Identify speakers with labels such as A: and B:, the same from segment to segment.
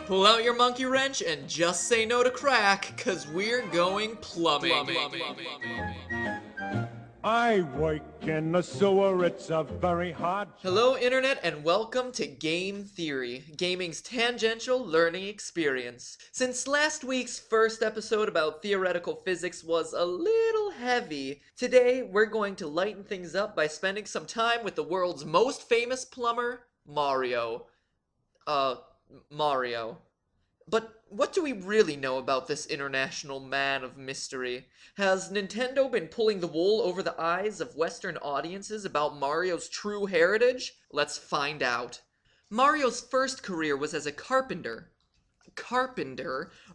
A: Pull out your monkey wrench and just say no to crack, cause we're going plumbing.
B: I work in the sewer, it's a very hard job.
A: Hello Internet and welcome to Game Theory, gaming's tangential learning experience. Since last week's first episode about theoretical physics was a little heavy, today we're going to lighten things up by spending some time with the world's most famous plumber, Mario. Mario. But what do we really know about this international man of mystery? Has Nintendo been pulling the wool over the eyes of Western audiences about Mario's true heritage? Let's find out. Mario's first career was as a carpenter.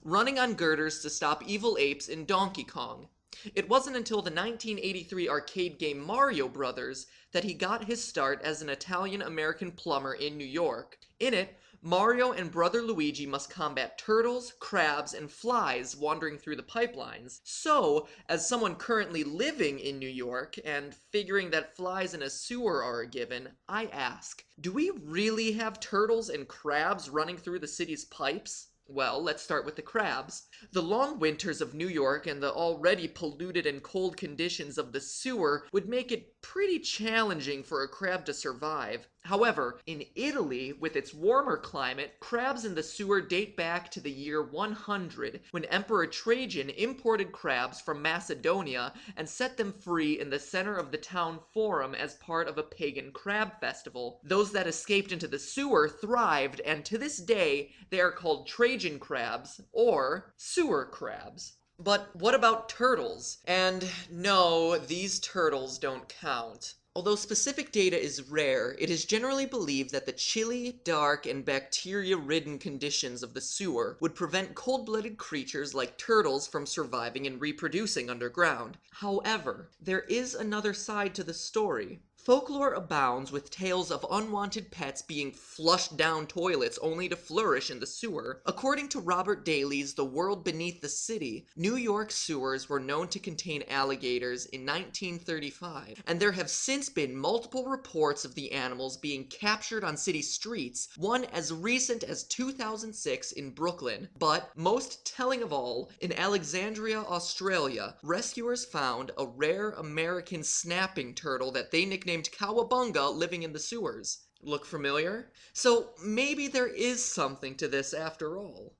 A: Running on girders to stop evil apes in Donkey Kong. It wasn't until the 1983 arcade game Mario Brothers that he got his start as an Italian-American plumber in New York. In it, Mario and brother Luigi must combat turtles, crabs, and flies wandering through the pipelines. So, as someone currently living in New York and figuring that flies in a sewer are a given, I ask, do we really have turtles and crabs running through the city's pipes? Well, let's start with the crabs. The long winters of New York and the already polluted and cold conditions of the sewer would make it pretty challenging for a crab to survive. However, in Italy, with its warmer climate, crabs in the sewer date back to the year 100, when Emperor Trajan imported crabs from Macedonia and set them free in the center of the town forum as part of a pagan crab festival. Those that escaped into the sewer thrived, and to this day, they are called Trajan crabs, or sewer crabs. But what about turtles? And no, these turtles don't count. Although specific data is rare, it is generally believed that the chilly, dark, and bacteria-ridden conditions of the sewer would prevent cold-blooded creatures like turtles from surviving and reproducing underground. However, there is another side to the story. Folklore abounds with tales of unwanted pets being flushed down toilets only to flourish in the sewer. According to Robert Daly's The World Beneath the City, New York sewers were known to contain alligators in 1935, and there have since been multiple reports of the animals being captured on city streets, one as recent as 2006 in Brooklyn. But, most telling of all, in Alexandria, Australia, rescuers found a rare American snapping turtle that they nicknamed Cowabunga living in the sewers. Look familiar? So maybe there is something to this after all.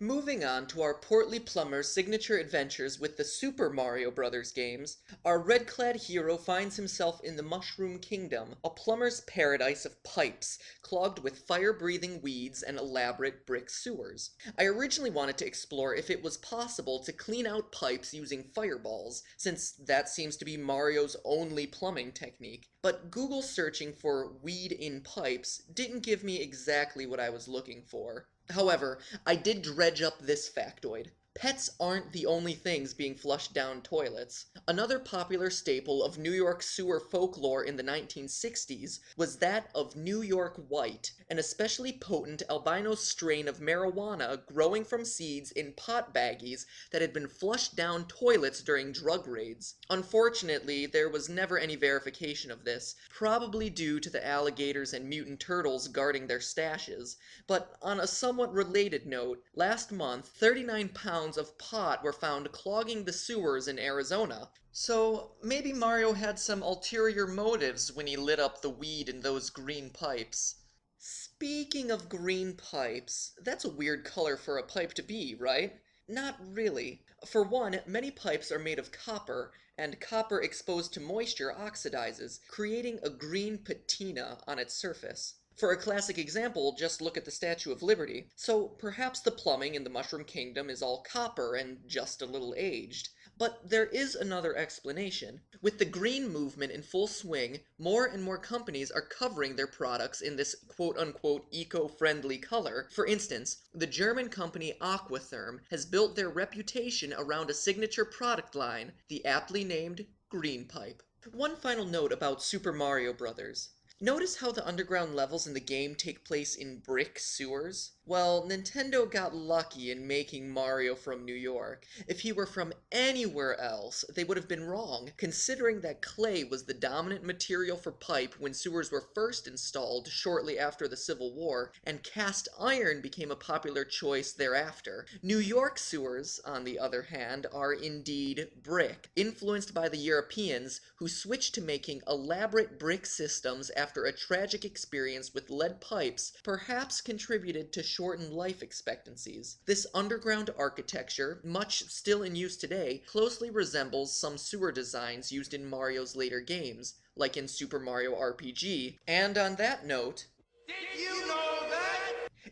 A: Moving on to our portly plumber's signature adventures with the Super Mario Bros. Games, our red-clad hero finds himself in the Mushroom Kingdom, a plumber's paradise of pipes, clogged with fire-breathing weeds and elaborate brick sewers. I originally wanted to explore if it was possible to clean out pipes using fireballs, since that seems to be Mario's only plumbing technique, but Google searching for weed in pipes didn't give me exactly what I was looking for. However, I did dredge up this factoid. Pets aren't the only things being flushed down toilets. Another popular staple of New York sewer folklore in the 1960s was that of New York White, an especially potent albino strain of marijuana growing from seeds in pot baggies that had been flushed down toilets during drug raids. Unfortunately, there was never any verification of this, probably due to the alligators and mutant turtles guarding their stashes. But on a somewhat related note, last month, 39 pounds of pot were found clogging the sewers in Arizona. So maybe Mario had some ulterior motives when he lit up the weed in those green pipes. Speaking of green pipes, that's a weird color for a pipe to be, right? Not really. For one, many pipes are made of copper, and copper exposed to moisture oxidizes, creating a green patina on its surface. For a classic example, just look at the Statue of Liberty. So perhaps the plumbing in the Mushroom Kingdom is all copper and just a little aged. But there is another explanation. With the green movement in full swing, more and more companies are covering their products in this quote-unquote eco-friendly color. For instance, the German company Aquatherm has built their reputation around a signature product line, the aptly named Green Pipe. One final note about Super Mario Bros. Notice how the underground levels in the game take place in brick sewers? Well, Nintendo got lucky in making Mario from New York. If he were from anywhere else, they would have been wrong, considering that clay was the dominant material for pipe when sewers were first installed shortly after the Civil War, and cast iron became a popular choice thereafter. New York sewers, on the other hand, are indeed brick, influenced by the Europeans who switched to making elaborate brick systems after a tragic experience with lead pipes perhaps contributed to shortened life expectancies. This underground architecture, much still in use today, closely resembles some sewer designs used in Mario's later games, like in Super Mario RPG. And on that note, did you know that?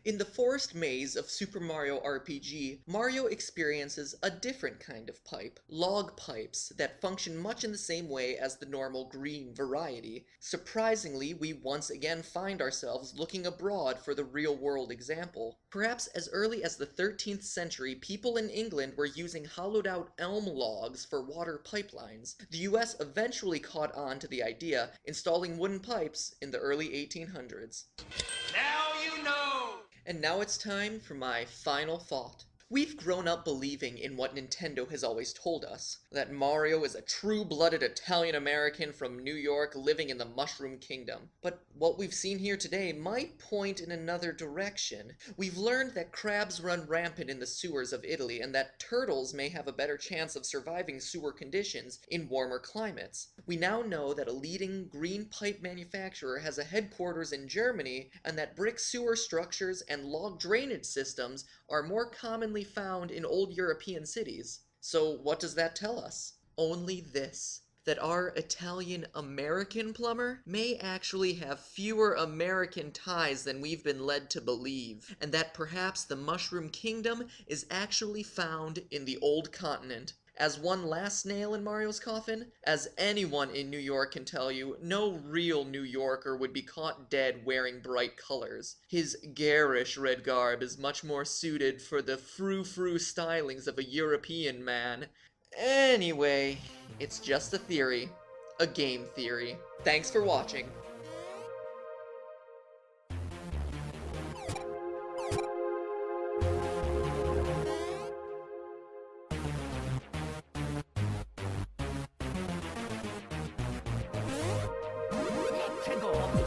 A: In the forest maze of Super Mario RPG, Mario experiences a different kind of pipe, log pipes, that function much in the same way as the normal green variety. Surprisingly, we once again find ourselves looking abroad for the real-world example. Perhaps as early as the 13th century, people in England were using hollowed-out elm logs for water pipelines. The US eventually caught on to the idea, installing wooden pipes in the early 1800s. Now you know! And now it's time for my final thought. We've grown up believing in what Nintendo has always told us, that Mario is a true-blooded Italian-American from New York living in the Mushroom Kingdom. But what we've seen here today might point in another direction. We've learned that crabs run rampant in the sewers of Italy, and that turtles may have a better chance of surviving sewer conditions in warmer climates. We now know that a leading green pipe manufacturer has a headquarters in Germany, and that brick sewer structures and log drainage systems are more commonly found in old European cities. So what does that tell us? Only this: that our Italian-American plumber may actually have fewer American ties than we've been led to believe, and that perhaps the Mushroom Kingdom is actually found in the old continent. As one last nail in Mario's coffin, as anyone in New York can tell you, no real New Yorker would be caught dead wearing bright colors. His garish red garb is much more suited for the frou-frou stylings of a European man. Anyway, it's just a theory. A game theory. Thanks for watching.
C: Nintendo